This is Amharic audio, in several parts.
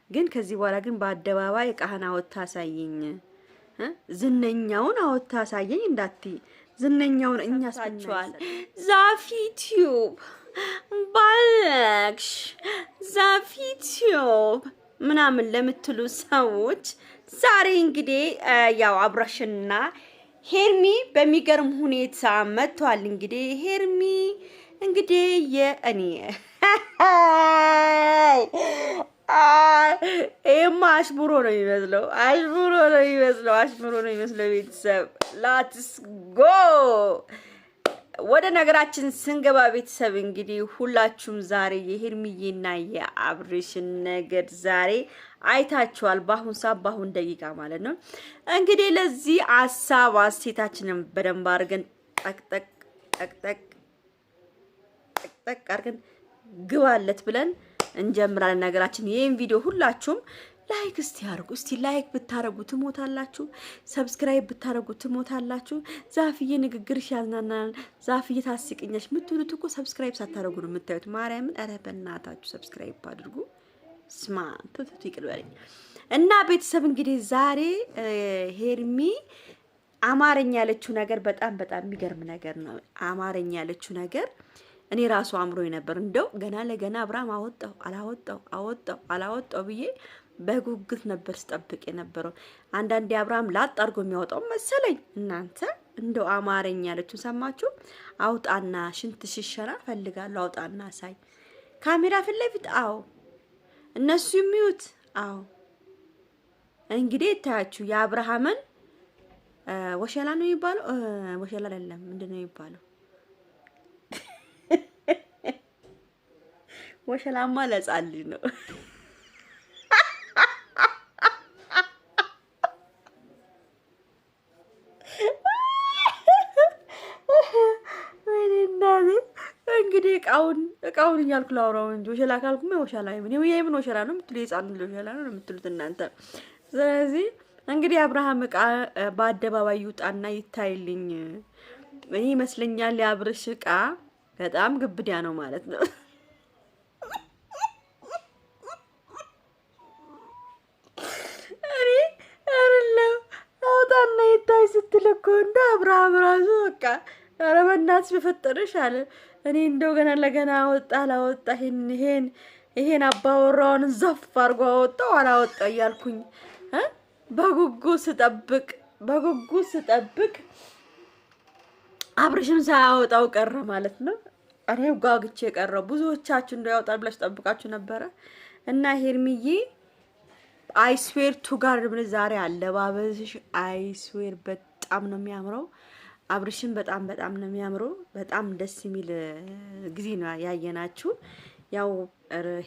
ግን ከዚህ በኋላ ግን በአደባባይ ቃህና ወጣ አሳየኝ ዝነኛውን አወጣ አሳየኝ እንዳትይ ዝነኛውን እኛ ሳቻል ዛፊ ቲዩብ ባለክሽ ዛፊ ቲዩብ ምናምን ለምትሉ ሰዎች ዛሬ እንግዲህ ያው አብራሽና ሄርሚ በሚገርም ሁኔታ መጥቷል። እንግዲህ ሄርሚ እንግዲህ የእኔ ይሄማ አሽሙሮ ነው የሚመስለው፣ አሽሙሮ ነው የሚመስለው። ቤተሰብ ላትስ ጎ ወደ ነገራችን ስንገባ ቤተሰብ እንግዲህ ሁላችሁም ዛሬ የሄርሚዬና የአብርሽን ነገር ዛሬ አይታችኋል። በአሁን ሰዓት በአሁን ደቂቃ ማለት ነው። እንግዲህ ለዚህ ሀሳብ አስተያየታችንን በደንብ አድርገን ጠቅጠቅ አድርገን ግባለት ብለን እንጀምራለን ነገራችን። ይሄን ቪዲዮ ሁላችሁም ላይክ እስቲ አድርጉ። እስቲ ላይክ ብታረጉ ትሞታላችሁ፣ ሰብስክራይብ ብታረጉ ትሞታላችሁ። ዛፍዬ ንግግርሽ ያዝናናል፣ ዛፍዬ ታስቂኛሽ ምትሉት እኮ ሰብስክራይብ ሳታረጉ ነው የምታዩት። ማርያምን ኧረ በእናታችሁ ሰብስክራይብ አድርጉ። ስማ ትትቱ ይቅርበልኝ እና ቤተሰብ እንግዲህ ዛሬ ሄርሚ አማርኛ ያለችው ነገር በጣም የሚገርም ነገር ነው። አማርኛ ያለችው ነገር እኔ ራሱ አምሮኝ ነበር። እንደው ገና ለገና አብርሃም አላወጣው ብዬ በጉጉት ነበር ስጠብቅ የነበረው። አንዳንዴ አብርሃም ላጥ አድርጎ የሚያወጣው መሰለኝ። እናንተ እንደው አማርኛ ያለችው ሰማችሁ? አውጣና ሽንት ሽሸና ፈልጋለሁ፣ አውጣና ሳይ ካሜራ ፊት ለፊት። አዎ እነሱ የሚዩት። አዎ እንግዲህ ታያችሁ የአብርሃምን ወሸላ ነው የሚባለው። ወሸላ አይደለም፣ ምንድነው የሚባለው? ወሸላማ ለጻል ነው። እንግዲህ እቃውን እያልኩ ላውራው እንጂ ወሸላ ካልኩማ ወሸላ የምን ወሸላ ነው የምትሉ? የጻን ወሸላ ነው የምትሉት እናንተ። ስለዚህ እንግዲህ አብርሃም እቃ በአደባባይ ይውጣና ይታይልኝ። እኔ ይመስለኛል የአብርሽ እቃ በጣም ግብዳ ነው ማለት ነው። አውጣና ይታይ ስትል እኮ እንደ አብርሃም ራሱ በቃ ኧረ በእናትሽ በፈጠረሽ አለ። እኔ እንደው ገና ለገና አላወጣ ይሄን አባወራውን ዘፍ አድርጎ አወጣው አላወጣ እያልኩኝ በጉጉት ስጠብቅ አብርሽም ሳያወጣው ቀረ ማለት ነው። እኔ ጓግቼ ቀረው። ብዙዎቻችሁ እንደው ያወጣል ብላችሁ ጠብቃችሁ ነበረ እና ሄርሚዬ አይስዌር ቱ ጋር ዛሬ አለባበስሽ አይስዌር በጣም ነው የሚያምረው። አብርሽን በጣም ነው የሚያምረው። በጣም ደስ የሚል ጊዜ ነው ያየናችሁ። ያው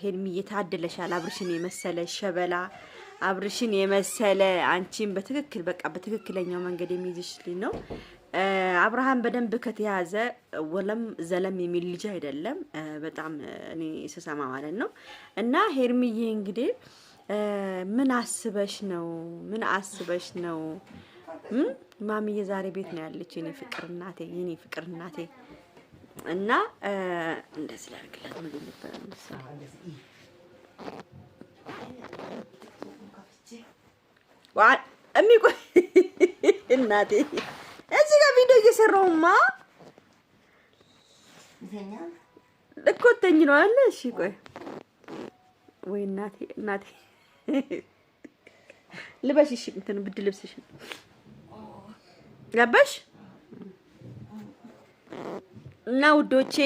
ሄርሚዬ ታድለሻል። አብርሽን የመሰለ ሸበላ፣ አብርሽን የመሰለ አንቺን በትክክለኛው መንገድ የሚይዝሽልኝ ነው። አብርሃም በደንብ ከተያዘ ወለም ዘለም የሚል ልጅ አይደለም። በጣም እኔ ስሰማ ማለት ነው። እና ሄርሚዬ እንግዲህ ምን አስበሽ ነው? ማሚዬ ዛሬ ቤት ነው ያለች የኔ ፍቅር እናቴ እና እንደዚህ ላድርግላት ምን ነበር እሚቆይ እናቴ እዚህ ጋር ቪዲዮ እየሰራሁማ እኮ ተኝ ነው አለ። እሺ ቆይ ወይ እናቴ ልበሽ። እሺ እንትን ብድ ልብስሽ ገባሽ? እና ውዶቼ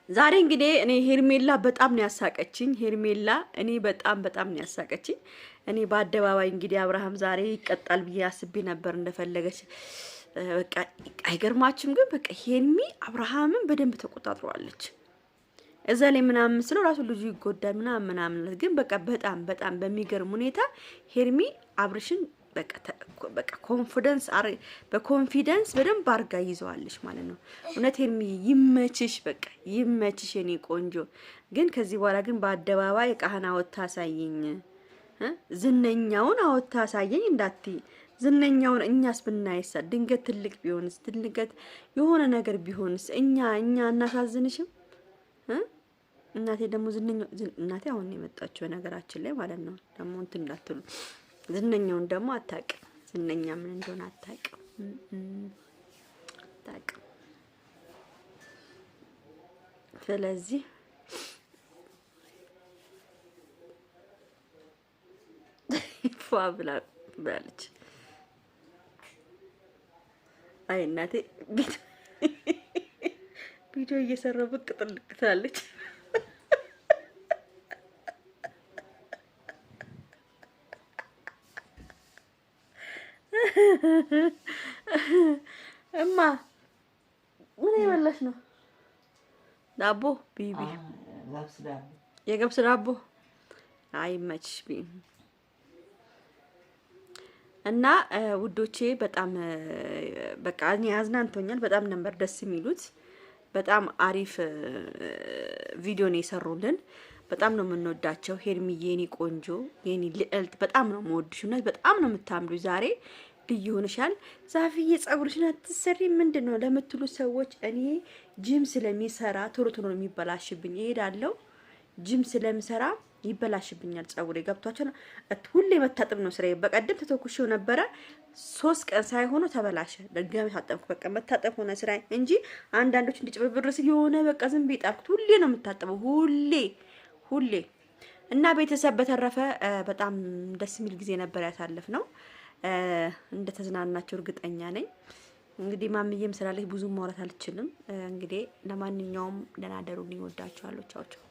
ዛሬ እንግዲህ እኔ ሄርሜላ በጣም ነው ያሳቀችኝ። እኔ በጣም ነው ያሳቀችኝ። እኔ በአደባባይ እንግዲህ አብርሃም ዛሬ ይቀጣል ብዬ አስቤ ነበር እንደፈለገች። በቃ አይገርማችሁም? ግን በቃ ሄርሚ አብርሃምን በደንብ ተቆጣጥሯለች። እዛ ላይ ምናምን ስለው ራሱ ልጁ ይጎዳል ምናምን ግን በቃ በጣም በሚገርም ሁኔታ ሄርሚ አብርሽን በቃ በኮንፊደንስ በደንብ አርጋ ይዘዋለች ማለት ነው። እውነት ሄርሚ ይመችሽ፣ በቃ ይመችሽ የኔ ቆንጆ። ግን ከዚህ በኋላ ግን በአደባባይ ቃህና ወጣ አሳየኝ፣ ዝነኛውን አወጣ አሳየኝ እንዳትይ። ዝነኛውን እኛስ ብናይሳ ድንገት ትልቅ ቢሆንስ ድንገት የሆነ ነገር ቢሆንስ እኛ እናሳዝንሽም? እናቴ ደግሞ እናቴ አሁን ነው የመጣችው ነገራችን ላይ ማለት ነው። ደግሞ እንትን እንዳትሉ ዝነኛውን ደግሞ አታውቅም። ዝነኛ ምን እንደሆነ አታውቅም። ስለዚህ ፏ ብላለች። አይ እናቴ ቪዲዮ እየሰራሁ ብቅ ጥልቅ ትላለች። እማ ምን እየበላሽ ነው? ዳቦ ቢቢ የገብስ ዳቦ አይመችሽ ቢ እና ውዶቼ በጣም በቃ እኔ አዝናንቶኛል። በጣም ነበር ደስ የሚሉት። በጣም አሪፍ ቪዲዮ ነው የሰሩልን። በጣም ነው የምንወዳቸው። ሄርሚዬ የኔ ቆንጆ የኔ ልዕልት በጣም ነው የምወድሽ። እውነት በጣም ነው የምታምሩ። ዛሬ ልዩ ሆነሻል። ዛፍዬ ጸጉርሽን አትሰሪ ምንድን ነው ለምትሉ ሰዎች እኔ ጂም ስለሚሰራ ቶሎ ቶሎ ነው የሚበላሽብኝ። እሄዳለሁ ጂም ስለምሰራ ይበላሽብኛል ጸጉሬ። ገብቷቸው ነው ሁሌ መታጠብ ነው ስራዬ። በቀደም ተተኩሽው ነበረ 3 ቀን ሳይሆኑ ተበላሸ። ድጋሚ ታጠብኩ። በቃ መታጠብ ሆነ ስራዬ እንጂ አንዳንዶች እንዲጭብርብር ሲል የሆነ በቃ ዝም ብዬ ጣልኩት። ሁሌ ነው የምታጠበው ሁሌ እና ቤተሰብ በተረፈ በጣም ደስ የሚል ጊዜ ነበር ያሳለፍነው። እንደተዝናናቸው እርግጠኛ ነኝ። እንግዲህ ማምዬም ስላለች ብዙ ማውራት አልችልም። እንግዲህ ለማንኛውም ደህና ደሩልኝ። ወዳችኋለሁ። ቻው ቻው።